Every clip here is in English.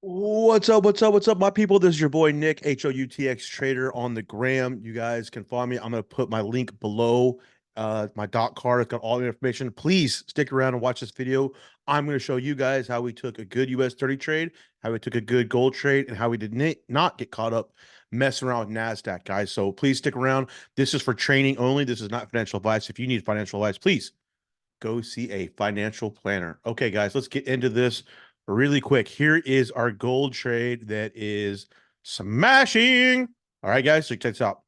What's up? What's up? What's up, my people? This is your boy Nick, HOUTX Trader on the gram. You guys can follow me. I'm gonna put my link below my dot card. It's got all the information. Please stick around and watch this video. I'm gonna show you guys how we took a good US 30 trade, how we took a good gold trade, and how we did not get caught up messing around with NASDAQ, guys. So please stick around. This is for training only. This is not financial advice. If you need financial advice, please go see a financial planner. Okay, guys, let's get into this really quick. Here is our gold trade that is smashing. All right, guys, so check this out.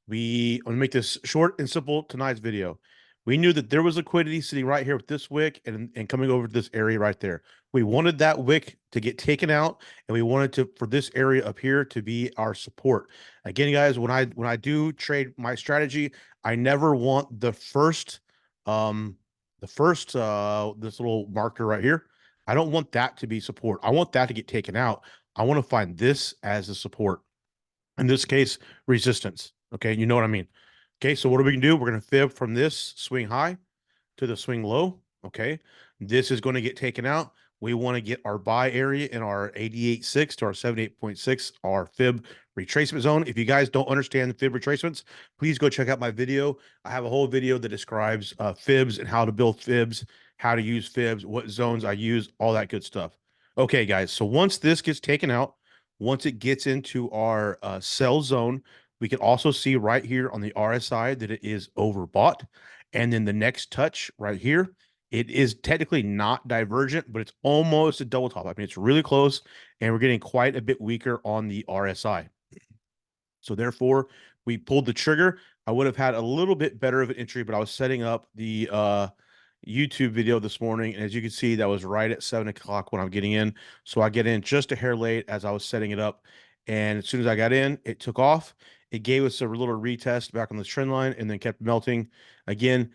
I'm gonna make this short and simple tonight's video. We knew that there was liquidity sitting right here with this wick and coming over to this area right there. We wanted that wick to get taken out, and we wanted to for this area up here to be our support. Again, guys, when I do trade my strategy, I never want the first this little marker right here. I don't want that to be support. I want that to get taken out. I want to find this as a support. In this case, resistance. Okay, you know what I mean. Okay, so what are we gonna do? We're gonna fib from this swing high to the swing low. Okay, this is going to get taken out. We want to get our buy area in our 88.6 to our 78.6, our fib retracement zone. If you guys don't understand the fib retracements, please go check out my video. I have a whole video that describes fibs and how to build fibs, how to use fibs, what zones I use, all that good stuff. Okay, guys, so once this gets taken out, once it gets into our sell zone, we can also see right here on the RSI that it is overbought. And then the next touch right here, it is technically not divergent, but it's almost a double top. I mean, it's really close, and we're getting quite a bit weaker on the RSI. So therefore, we pulled the trigger. I would have had a little bit better of an entry, but I was setting up the YouTube video this morning, and as you can see, that was right at 7 o'clock when I'm getting in. So I get in just a hair late as I was setting it up, and as soon as I got in, it took off. It gave us a little retest back on the trend line, and then kept melting again,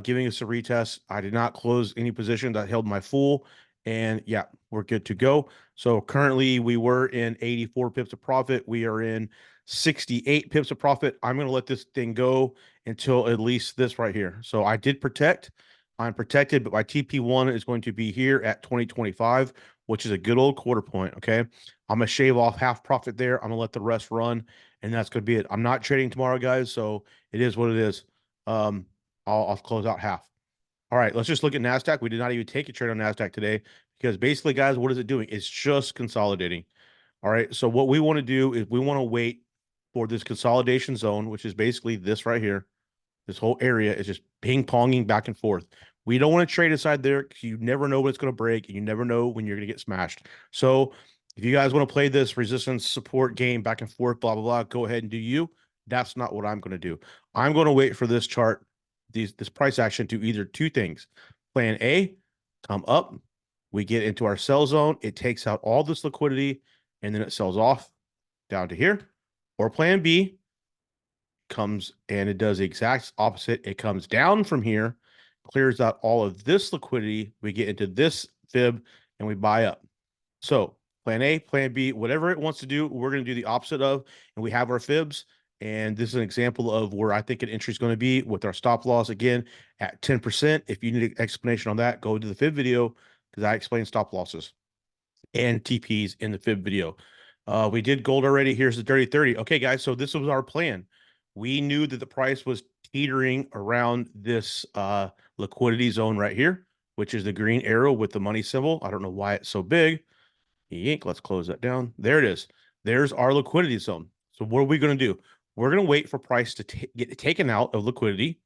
giving us a retest. I did not close any positions. I held my full, and yeah, we're good to go. So currently, we were in 84 pips of profit. We are in 68 pips of profit. I'm going to let this thing go until at least this right here. So I did protect. I'm protected, but my TP1 is going to be here at 2025, which is a good old quarter point. Okay. I'm going to shave off half profit there. I'm going to let the rest run, and that's going to be it. I'm not trading tomorrow, guys. So it is what it is. Um, I'll close out half. All right. Let's just look at NASDAQ. We did not even take a trade on NASDAQ today because basically, guys, what is it doing? It's just consolidating. All right. So what we want to do is we want to wait for this consolidation zone, which is basically this right here. This whole area is just ping ponging back and forth. We don't want to trade inside there because you never know when it's going to break and you never know when you're going to get smashed. So if you guys want to play this resistance support game back and forth, blah, blah, blah, go ahead and do you. That's not what I'm going to do. I'm going to wait for this chart, this price action to either two things. Plan A, come up. We get into our sell zone. It takes out all this liquidity and then it sells off down to here. Or plan B, comes and it does the exact opposite. It comes down from here, clears out all of this liquidity. We get into this fib and we buy up. So plan A, plan B, whatever it wants to do, we're going to do the opposite of, and we have our fibs. And this is an example of where I think an entry is going to be with our stop loss again at 10%. If you need an explanation on that, go to the fib video because I explain stop losses and TPs in the fib video. We did gold already. Here's the dirty 30. Okay, guys, so this was our plan. We knew that the price was teetering around this liquidity zone right here, which is the green arrow with the money symbol. I don't know why it's so big. Yank, let's close that down. There it is. There's our liquidity zone. So what are we going to do? We're going to wait for price to get taken out of liquidity.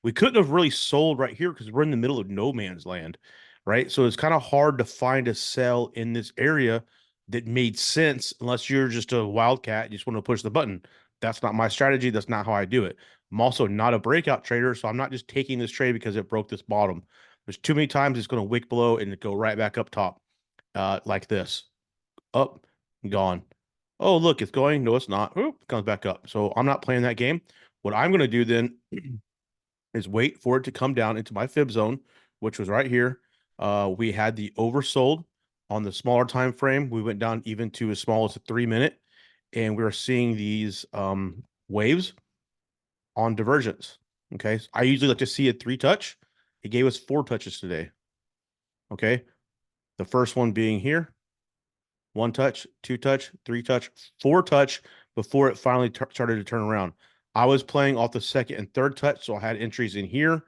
We couldn't have really sold right here because we're in the middle of no man's land, right? So it's kind of hard to find a sell in this area that made sense unless you're just a wildcat. You just want to push the button. That's not my strategy. That's not how I do it. I'm also not a breakout trader, so I'm not just taking this trade because it broke this bottom. There's too many times it's going to wick below and go right back up top, like this. Up, gone. Oh, look, it's going. No, it's not. Oop, comes back up. So I'm not playing that game. What I'm going to do then is wait for it to come down into my fib zone, which was right here. We had the oversold on the smaller time frame. We went down even to as small as a 3 minute, and we are seeing these waves on divergence. Okay, so I usually like to see a 3 touch. It gave us 4 touches today. Okay, the first one being here, one touch, two touch, three touch, four touch before it finally started to turn around. I was playing off the second and third touch, so I had entries in here.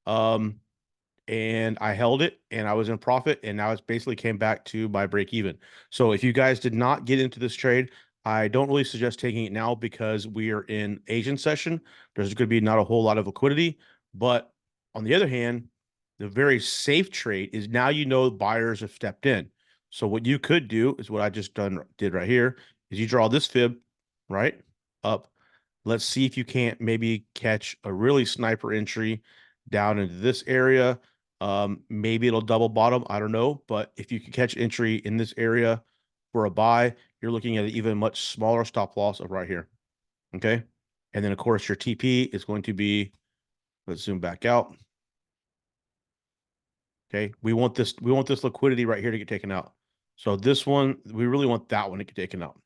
Um, and I held it and I was in profit, and now it's basically came back to my break even. So if you guys did not get into this trade, I don't really suggest taking it now because we are in Asian session. There's going to be not a whole lot of liquidity, but on the other hand, the very safe trade is now you know buyers have stepped in. So what you could do is what I just did right here is you draw this fib right up. Let's see if you can't maybe catch a really sniper entry down into this area. Maybe it'll double bottom. I don't know. But if you can catch entry in this area for a buy, you're looking at an even much smaller stop loss of right here. Okay. And then, of course, your TP is going to be, let's zoom back out. Okay. We want this liquidity right here to get taken out. So this one, we really want that one to get taken out.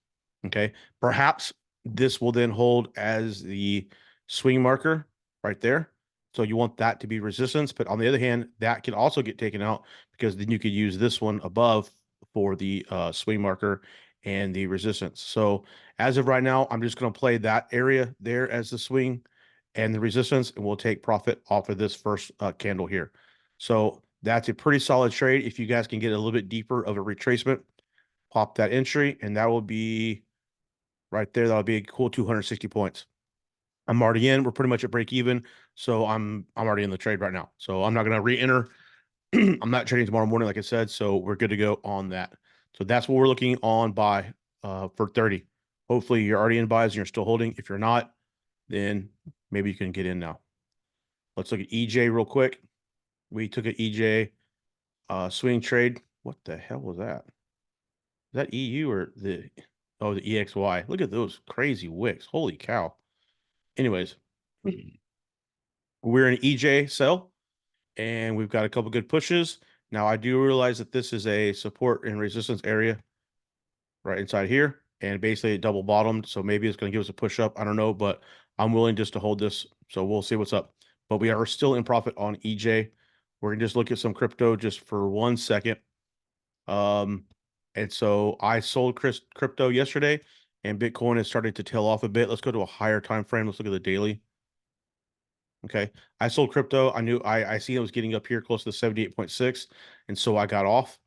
Okay. Perhaps this will then hold as the swing marker right there. So you want that to be resistance. But on the other hand, that can also get taken out because then you could use this one above for the swing marker and the resistance. So as of right now, I'm just going to play that area there as the swing and the resistance, and we'll take profit off of this first candle here. So that's a pretty solid trade. If you guys can get a little bit deeper of a retracement, pop that entry, and that will be right there. That'll be a cool 260 points. I'm already in. We're pretty much at break even, so I'm already in the trade right now. So I'm not going to re-enter. I'm not trading tomorrow morning, like I said, so we're good to go on that. So that's what we're looking on buy for 30. Hopefully you're already in buys and you're still holding. If you're not, then maybe you can get in now. Let's look at EJ real quick. We took an EJ swing trade. What the hell was that? Is that EU or the EXY? Look at those crazy wicks. Holy cow. Anyways, we're in EJ sell and we've got a couple good pushes. Now I do realize that this is a support and resistance area right inside here, and basically it double bottomed. So maybe it's going to give us a push up. I don't know, but I'm willing just to hold this. So we'll see what's up. But we are still in profit on EJ. We're going to just look at some crypto just for 1 second. And so I sold crypto yesterday, and Bitcoin has started to tail off a bit. Let's go to a higher time frame. Let's look at the daily. Okay, I sold crypto. I knew I see it was getting up here close to the 78.6, and so I got off.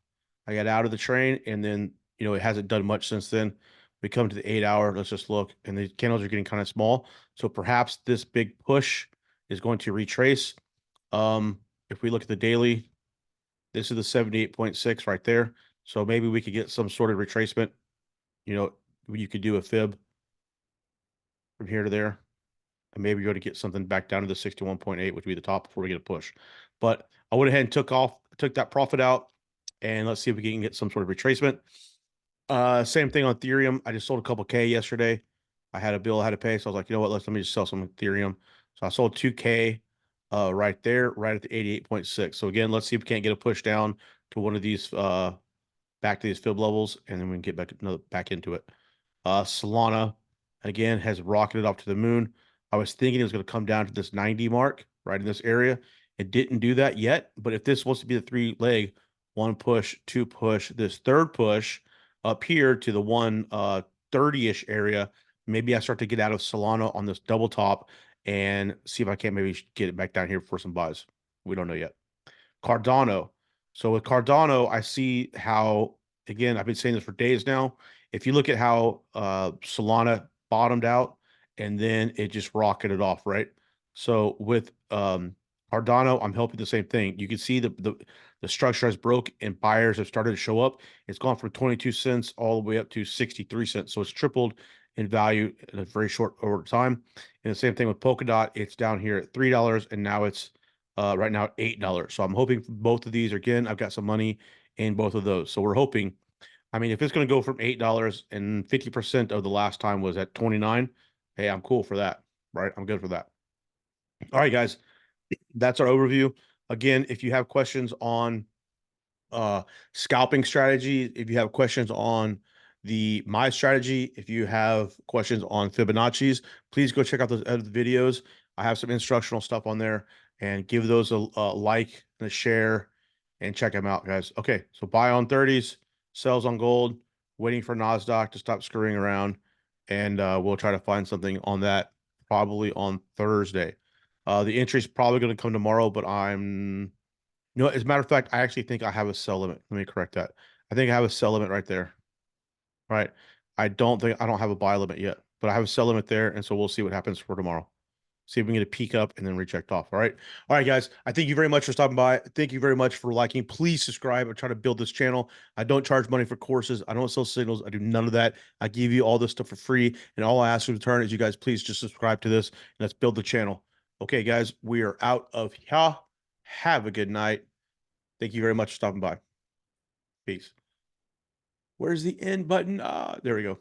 I got out of the train, and then it hasn't done much since then. We come to the 8 hour. Let's just look, and the candles are getting kind of small. So perhaps this big push is going to retrace. If we look at the daily, this is the 78.6 right there. So maybe we could get some sort of retracement. You could do a fib from here to there. And maybe you're going to get something back down to the 61.8, which would be the top before we get a push. But I went ahead and took that profit out, and let's see if we can get some sort of retracement. Same thing on Ethereum. I just sold a couple K yesterday. I had a bill I had to pay, so I was like, you know what, let me just sell some Ethereum. So I sold 2K right there, right at the 88.6. So again, let's see if we can't get a push down to one of these back to these fib levels, and then we can get back into it. Solana again has rocketed up to the moon. I was thinking it was going to come down to this 90 mark right in this area. It didn't do that yet, but if this was to be the 3 leg, one push, two push, this third push up here to the 130-ish area, maybe I start to get out of Solana on this double top and see if I can't maybe get it back down here for some buys. We don't know yet. Cardano. So with Cardano, I see how, again, I've been saying this for days now. If you look at how Solana bottomed out and then it just rocketed off, right? So with Cardano, I'm helping the same thing. You can see the structure has broke and buyers have started to show up. It's gone from 22 cents all the way up to 63 cents. So it's tripled in value in a very short order of time. And the same thing with Polkadot. It's down here at $3 and now it's right now at $8. So I'm hoping both of these, again, I've got some money in both of those. So we're hoping, I mean, if it's going to go from $8 and 50% of the last time was at 29, hey, I'm cool for that, right? I'm good for that. All right, guys, that's our overview. Again, if you have questions on scalping strategy, if you have questions on my strategy, if you have questions on Fibonacci's, please go check out those other videos. I have some instructional stuff on there, and give those a like and a share and check them out, guys. Okay, so buy on 30s, sells on gold. waiting for NASDAQ to stop screwing around, and we'll try to find something on that probably on Thursday. The entry is probably going to come tomorrow, but as a matter of fact, I actually think I have a sell limit. Let me correct that. I think I have a sell limit right there. Right. I don't have a buy limit yet, but I have a sell limit there, and so we'll see what happens for tomorrow. See if we can get a peek up and then reject off. All right. All right, guys. I thank you very much for stopping by. Thank you very much for liking. Please subscribe. I'm trying to build this channel. I don't charge money for courses. I don't sell signals. I do none of that. I give you all this stuff for free. And all I ask in return is you guys please just subscribe to this and let's build the channel. Okay, guys, we are out of here. Have a good night. Thank you very much for stopping by. Peace. Where's the end button? There we go.